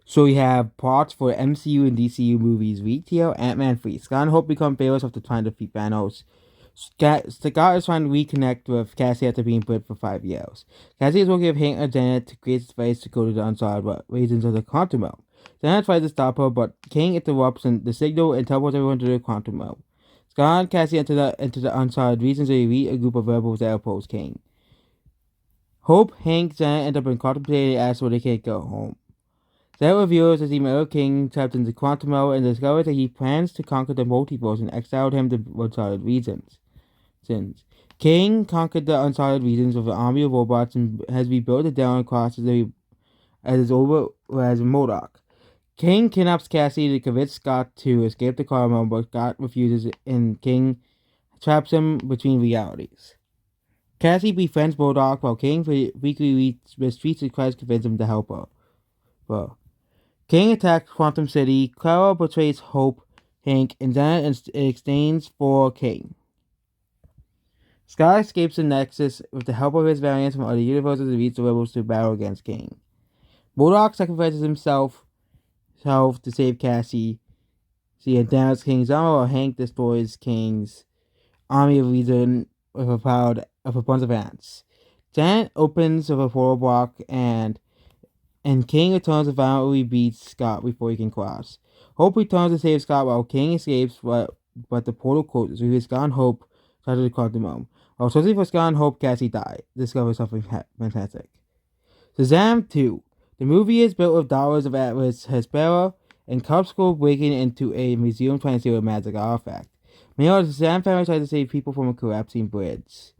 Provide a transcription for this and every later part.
So we have plots for MCU and DCU movies. Retail, Ant-Man 3. Scott and Hope become favorites after trying to defeat Thanos. Scott is trying to reconnect with Cassie after being bred for 5 years. Cassie is working with Hank and Janet to create space to go to the unsolved regions of the quantum realm. Janet tries to stop her, but King interrupts the signal and teleports everyone to the quantum realm. Scott and Cassie enter the unsolved regions and meet a group of rebels that oppose King. Hope, Hank, Janet end up in contemplating as where they can't go home. That reveals that the Metal King tapped into Quantum Realm and discovers that he plans to conquer the multiverse and exiled him to uncharted regions. King conquered the uncharted regions with an army of robots and has rebuilt it down across as over as MODOK. King kidnaps Cassie to convince Scott to escape the Quantum Realm, but Scott refuses and King traps him between realities. Cassie befriends MODOK while King weekly retreats and tries to convince him to help her. Well, King attacks Quantum City, Clara betrays Hope, Hank, and Janet in exchange for King. Scott escapes the Nexus with the help of his variants from other universes and leads the rebels to battle against King. MODOK sacrifices himself to save Cassie, and damages King's armor while Hank destroys King's army of reason with a bunch of ants. Janet opens with a portal block and King returns and violently beats Scott before he can cross. Hope returns to save Scott while King escapes, but the portal closes. We Scott and Hope try to quantum realm. While searching for Scott and Hope, Cassie discovers something fantastic. Shazam 2. The movie is built with dollars of Atlas Hespera and Cubskull breaking into a museum trying to steal a magic artifact. Meanwhile, the Shazam family tries to save people from a collapsing bridge.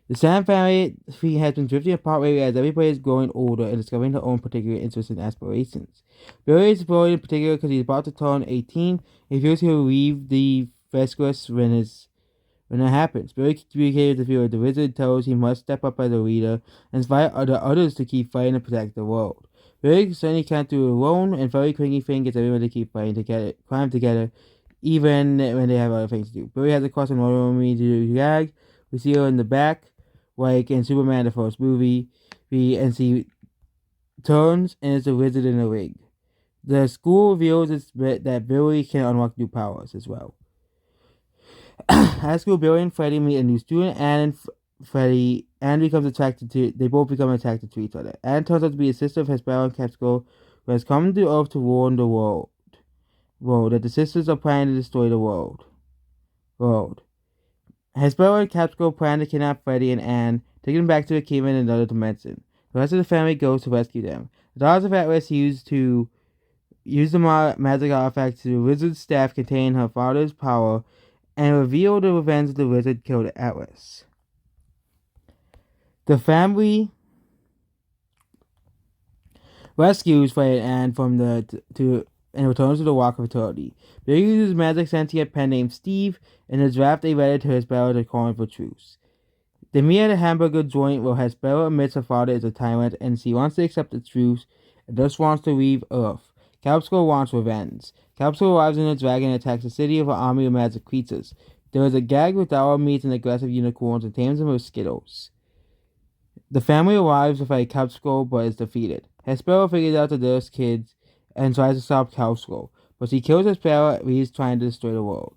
The Sam family has been drifting apart lately as everybody is growing older and discovering their own particular interests and aspirations. Billy is worried in particular because he's about to turn 18 and feels he'll leave the Vesquus when it happens. Billy communicates with the wizard tells he must step up as a leader and inspire others to keep fighting to protect the world. Billy certainly can't do it alone, and Furry Clingy Finn gets everyone to keep fighting together, climb together, even when they have other things to do. Billy has a cross on army to do gag. We see her in the back, like in Superman the first movie, and she turns and it's a wizard in a ring. The school reveals that Billy can unlock new powers as well. At school, Billy and Freddy meet a new student, Anne and Freddy. Anne becomes attracted to. They both become attracted to each other. Anne turns out to be a sister of Hespera and Capsule, who has come to Earth to warn the world that the sisters are planning to destroy the world. Hespera and Capsule plan to kidnap Freddy and Anne, taking them back to the kingdom in another dimension. The rest of the family goes to rescue them. The daughters of Atlas use the magic artifact to the wizard's staff containing her father's power and reveal the revenge the wizard killed Atlas. The family rescues Freddy and Anne from and returns to the Walk of Eternity. Billy uses magic sentient pen named Steve and the draft a letter to Hespera to call for truce. They meet at a hamburger joint where Hespera admits her father is a tyrant and she wants to accept the truce and thus wants to leave Earth. Capsule wants revenge. Capsule arrives in a dragon and attacks the city with an army of magic creatures. There is a gag with Dower meets and aggressive unicorns and tames them with Skittles. The family arrives with a Capsule but is defeated. Hespera figures out that there's kids and tries to stop Capsule, but she kills Hespera and he's trying to destroy the world.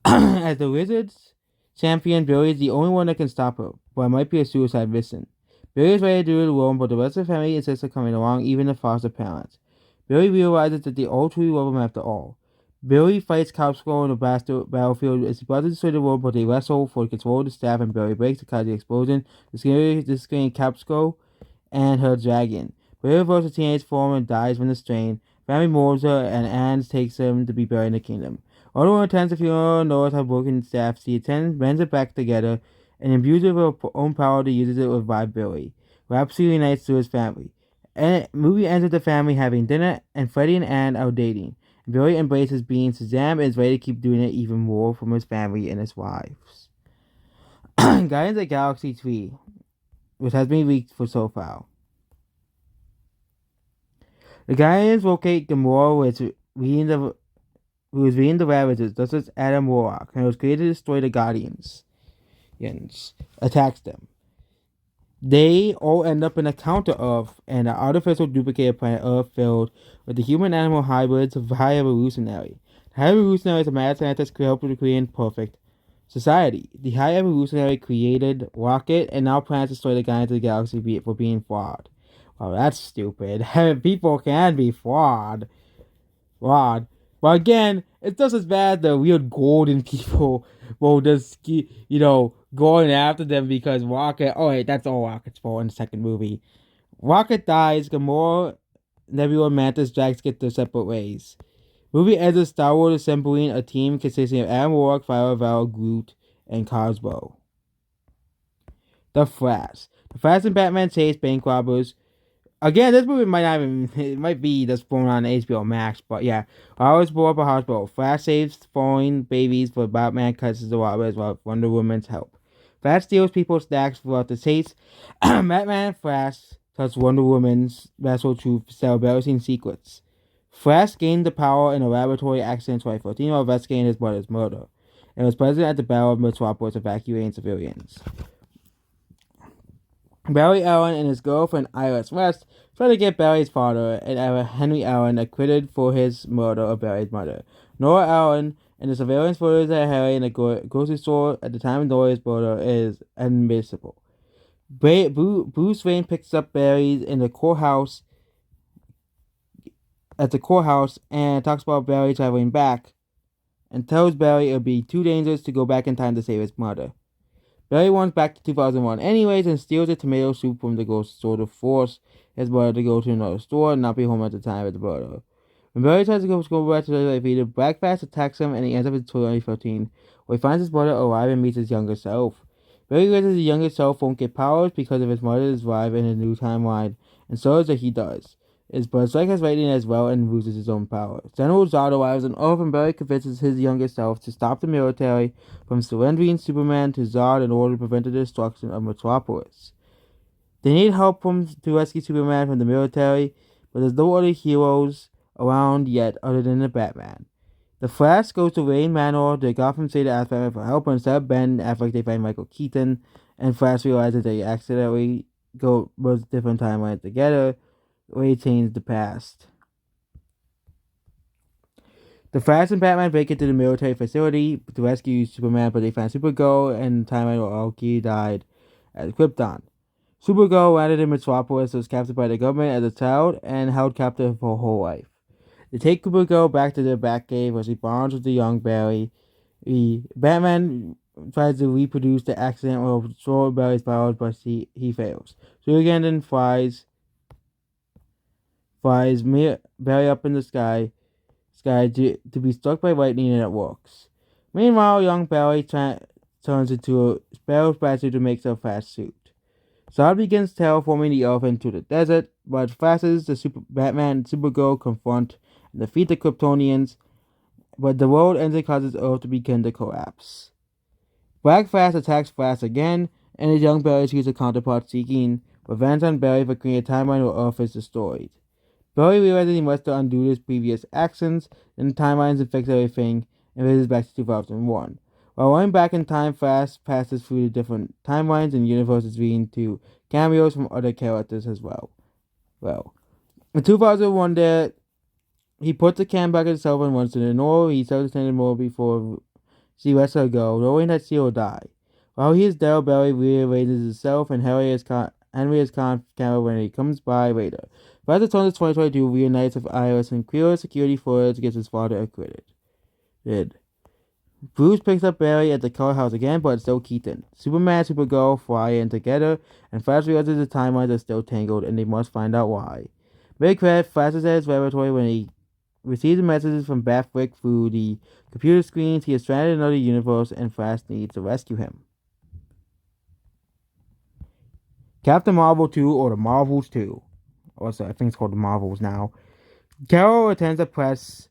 As the wizard's champion, Billy is the only one that can stop her, but it might be a suicide mission. Billy is ready to do it alone, but the rest of the family insists on coming along, even the foster parents. Billy realizes that they all truly love him after all. Billy fights Capsule on the battlefield as he about to destroy the world, but they wrestle for control of the staff and Billy breaks to cause the explosion, discovering Capsule and her dragon. Billy reverts to teenage form and dies from the strain. Family mourns her and Anne takes him to be buried in the kingdom. Although attends the funeral knows how broken staff, she mends it back together and imbues it with her own power to use it to revive Billy, who absolutely unites to his family. And the movie ends with the family having dinner, and Freddy and Anne are dating. Billy embraces being Shazam and is ready to keep doing it even more from his family and his wives. Guardians of the Galaxy 3, which has been leaked for so far. The Guardians locate Gamora, who is reading the Ravagers, just as Adam Warlock, and was created to destroy the Guardians. Attacks them. They all end up in a counter Earth, and an artificial duplicated planet Earth filled with the human animal hybrids of High Evolutionary. The High Evolutionary is a mad scientist who helped to create perfect society. The High Evolutionary created Rocket and now plans to destroy the Guardians of the Galaxy for being flawed. Well, that's stupid. People can be flawed. Flawed. But again, it's just as bad the weird golden people will just going after them because Rocket. Oh wait, that's all Rocket's fault in the second movie. Rocket dies. Gamora, Nebula, and Mantis, Drax get their separate ways. Movie ends with Star Wars assembling a team consisting of Adam Warlock, Fire Val, Groot, and Cosmo. The Flash. The Flash and Batman chase bank robbers. Again, this movie might not even, it might be just thrown on HBO Max, but yeah. I was blow up a hospital. Flash saves falling babies, but Batman catches the robbers with Wonder Woman's help. Flash steals people's snacks throughout the chase. Batman and Flash touch Wonder Woman's vessel to sell embarrassing secrets. Flash gained the power in a laboratory accident in 2014 while investigating his mother's murder, and was present at the Battle of Metropolis evacuating civilians. Barry Allen and his girlfriend Iris West try to get Barry's father and Henry Allen acquitted for his murder of Barry's mother. Nora Allen and the surveillance footage at Harry in a grocery store at the time of Nora's murder is admissible. Bruce Wayne picks up Barry in the courthouse and talks about Barry traveling back and tells Barry it would be too dangerous to go back in time to save his mother. Barry wants back to 2001 anyways and steals a tomato soup from the grocery store to force his brother to go to another store and not be home at the time of the murder. When Barry tries to go back to the theater, Blackfast attacks him and he ends up in 2015, where he finds his brother alive and meets his younger self. Barry realizes his younger self won't get powers because of his mother's alive in a new timeline, and so is that he does. But Strike has lightning as well and loses his own power. General Zod arrives on Earth and Barry convinces his younger self to stop the military from surrendering Superman to Zod in order to prevent the destruction of Metropolis. They need help to rescue Superman from the military, but there's no other heroes around yet other than the Batman. The Flash goes to Wayne Manor, the Gotham City to ask Batman for help, but instead of Ben Affleck, they find Michael Keaton, and Flash realizes they accidentally go both different timelines together, where he changed the past. The Flash and Batman break into the military facility to rescue Superman, but they find Supergirl and the timeline where Loki died at Krypton. Supergirl landed in Metropolis, was captured by the government as a child, and held captive for her whole life. They take Supergirl back to their Batcave where she bonds with the young Barry. Batman tries to reproduce the accident while restore Barry's powers, but he fails. Superman then flies Barry up in the sky to be struck by lightning, and it works. Meanwhile, young Barry turns into a sparrow spacesuit to make a fast suit. Zod begins terraforming the Earth into the desert, but flashes Batman and Supergirl confront and defeat the Kryptonians, but the world ends and causes Earth to begin to collapse. Black Flash attacks Flash again, and his young Barry shoots a counterpart seeking revenge on Barry for creating a timeline where Earth is destroyed. Barry realizes he must undo his previous actions, and timelines and fix everything, and visits back to 2001. While running back in time, Flash passes through the different timelines and universes, leading to cameos from other characters as well. In 2001, he puts the can back in himself and runs to the north. He self-descended more before she lets her go, knowing that she will die. While he is there, Barry rearranges himself, and Henry is camera when he comes by later. By the turn of 2022, reunites with Iris and clears security footage gets his father acquitted. Bruce picks up Barry at the courthouse again, but it's still Keaton. Superman and Supergirl fly in together, and Flash realizes the timelines are still tangled, and they must find out why. Mid-credit, Flash is at his laboratory when he receives messages from Batfleck through the computer screens. He is stranded in another universe, and Flash needs to rescue him. Captain Marvel 2, or the Marvels 2. Also, I think it's called the Marvels now. Carol attends a press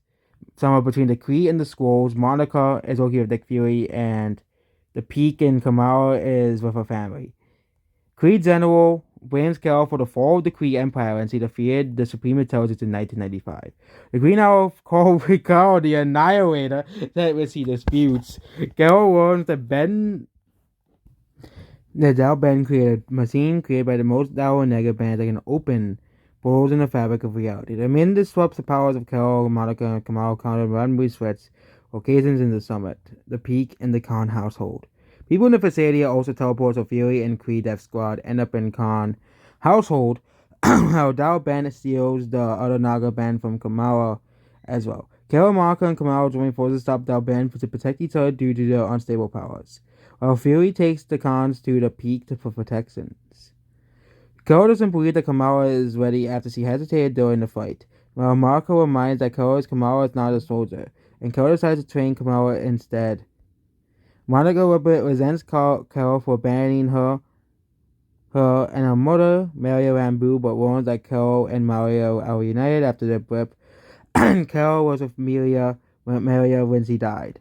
somewhere between the Kree and the Skrulls. Monica is working with Nick Fury, and the Peak and Kamala is with her family. Kree General blames Carol for the fall of the Kree Empire and she defeated the Supreme Intelligence in 1995. The Kree now call Carol the Annihilator that when she disputes. Carol learns that Ben The Dow band created a machine created by the most Dow and Nega bands that can open portals in the fabric of reality. The min disrupts the powers of Carol, Monica, and Kamal counter runway threats, occasions in the summit, the peak, and the Khan household. People in the facility are also teleports of Fury and Kree Death Squad end up in Khan household. How Dow band steals the other Naga band from Kamala as well. Carol, Monica, and Kamala join forces to stop Dow band to protect each other due to their unstable powers while Fury takes the cons to the peak for protections. Carol doesn't believe that Kamala is ready after she hesitated during the fight, while Marco reminds that Kamala is not a soldier, and Carol decides to train Kamala instead. Monica resents Carol for abandoning her and her mother, Mario Rambo, but warns that Carol and Mario are reunited after their blip, and Carol was with Mario when she died.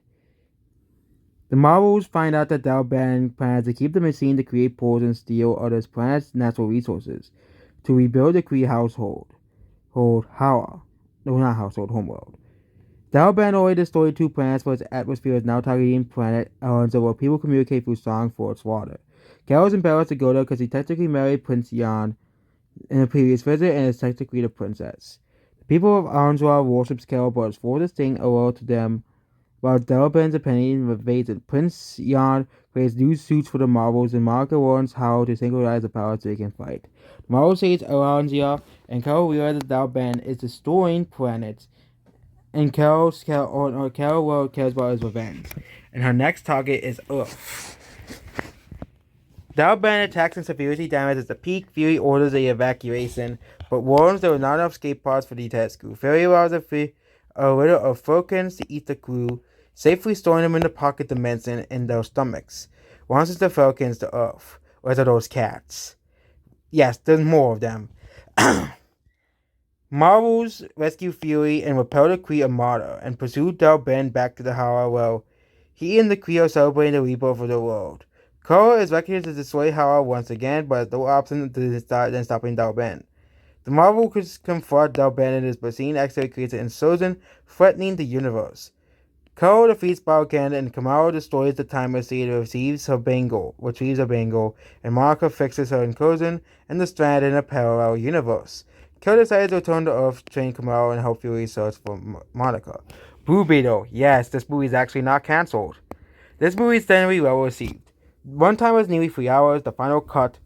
The Marvels find out that Dalban plans to keep the machine to create portals and steal other planets' natural resources to rebuild the Kree hold Hara. No, not household, homeworld. Dalban already destroyed two planets, but its atmosphere is now targeting planet Elrond, where people communicate through song for its water. Gal is embarrassed to go there because he technically married Prince Yan in a previous visit and is technically the princess. The people of Arnswa worships Gal, but is forced to sing a world to them while Delban's opinion evaded. Prince Yan creates new suits for the Marvels, and Monica warns how to synchronize the powers so they can fight. The Marvel saves Arangia, and Carol realizes Delban is destroying planets, and Carol cares about his revenge. And her next target is Earth. Delban attacks and severely damages the peak. Fury orders the evacuation, but warns there were not enough escape pods for the entire crew. Fury allows a litter of Falcons to eat the crew, safely storing them in the pocket dimension in their stomachs. Launches the Falcons to Earth. Where's are those cats? Yes, there's more of them. Marvels rescue Fury and repel the Kree Armada and pursue Dalben back to the Hara where he and the Kree are celebrating the rebirth of the world. Korra is recognized to destroy Hara once again, but no option than stopping Dalben. The Marvel could confront Dalben in this, but seeing accidentally creates an insurgent threatening the universe. Carol defeats Balkan and Kamala destroys the Time Machine and retrieves her bangle, and Monica fixes her incursion and the strand in a parallel universe. Carol decides to return to Earth to train Kamala and help Fury search for Monica. Blue Beetle, yes, this movie is actually not cancelled. This movie is generally well received. Runtime was nearly 3 hours. The final cut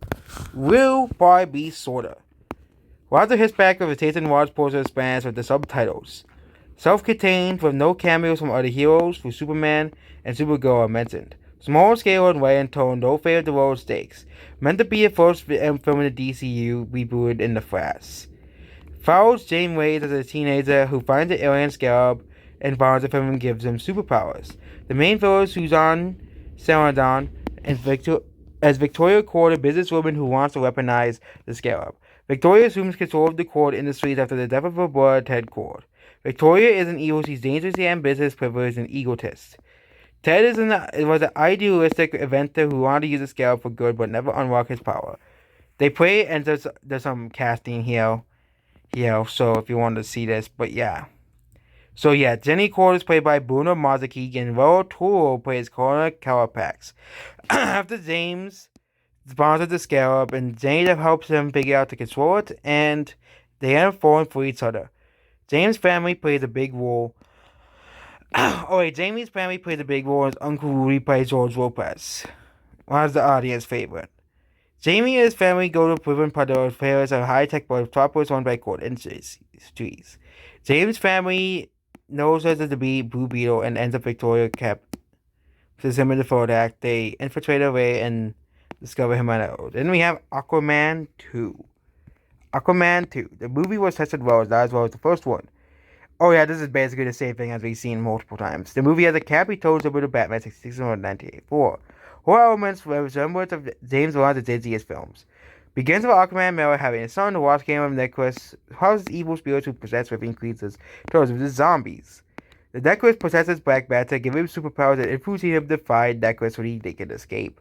will probably be shorter. Roger hits back with a taste and watch poster spans with the subtitles. Self-contained with no cameos from other heroes who Superman and Supergirl are mentioned. Small scale and way and tone, no fair to roll stakes. Meant to be a first film in the DCU rebooted in the Flash. Follows Janeway as a teenager who finds an alien scarab and bonds with him and gives him superpowers. The main villain is Suzanne Sarandon as Victoria Cord, a businesswoman who wants to weaponize the scarab. Victoria assumes control of the Cord industries after the death of her brother Ted Cord. Victoria isn't evil, she's dangerously ambitious, privileged, and egotist. Ted was an idealistic inventor who wanted to use the scarab for good but never unlocked his power. They play, and there's some casting here, so if you want to see this, but yeah. So yeah, Jenny Cord is played by Bruno Mazzocchi, and Raul Toro plays Connor Carapax. After James sponsors the scarab, and Jenny helps him figure out to control it, and they end up falling for each other. James' family plays a big role. Jamie's family plays a big role as Uncle Rudy plays George Lopez. One of the audience favorite. Jamie and his family go to Prison Padre Paris, a high-tech metropolis owned by Cord Industries. James' family knows her to be Blue Beetle and ends up Victoria kept him in the third act. They infiltrate her way and discover him on the road. Then we have Aquaman 2. Aquaman 2. The movie was tested well as the first one. Oh yeah, this is basically the same thing as we've seen multiple times. The movie has a cappy toes over the Batman 66 from 1984. Horror elements resemblance of James Wan's Disney's films. Begins with Aquaman Miller having a son who watches Game of Necklace, houses evil spirits who possess living creatures, towards the zombies. The Necklace possesses Black Manta, giving him superpowers that influence him to find Necklace so they can escape.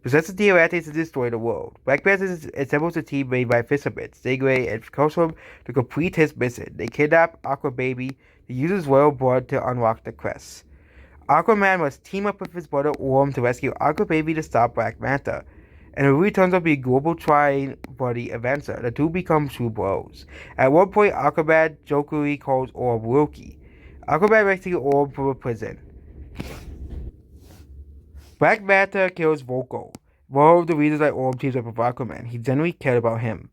Possesses the Atlanteans to destroy the world. Black Manta assembles a team made by Fisherman, Stingray, and Cosmo to complete his mission. They kidnap Aqua Baby, who uses royal blood to unlock the quest. Aquaman must team up with his brother Orm to rescue Aqua Baby to stop Black Manta. and the movie turns out to be a global tri-buddy adventure. The two become true bros. At one point, Aquaman jokingly calls Orb Loki. Aquaman rescues Orb from a prison. Black Manta kills Volko. One of the reasons I Orb teams up with Aquaman. He genuinely cared about him.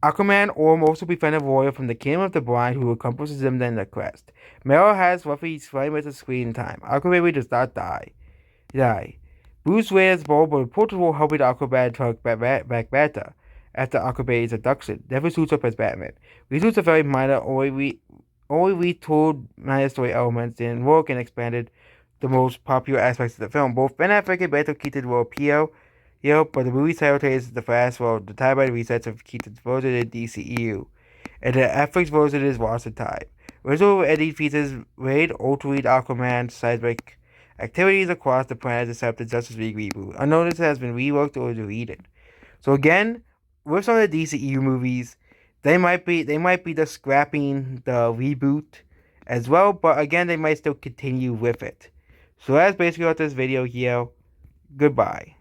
Aquaman Orb also befriended a warrior from the Kingdom of the Blind who accomplishes him in the quest. Meryl has roughly 20 minutes of screen time. Aquaman does not die. Bruce Wayne is bold but reportedly helping Aquaman truck Black Manta after Aquaman's abduction. Never suits up as Batman. Results are very minor, only retooled minor story elements, didn't work, and expanded the most popular aspects of the film. Both Ben Affleck and Michael Keaton will appear, but the movie simultaneously the fast world, the timeline resets of Keaton's version in DCU, and the Affleck's version is lost in time. Original ending features raid, altering Aquaman's seismic activities across the planet to set up the Justice League reboot. Unnoticed has been reworked or deleted. So again, with some of the DCU movies, they might be just scrapping the reboot as well, but again, they might still continue with it. So that's basically what this video here. Goodbye.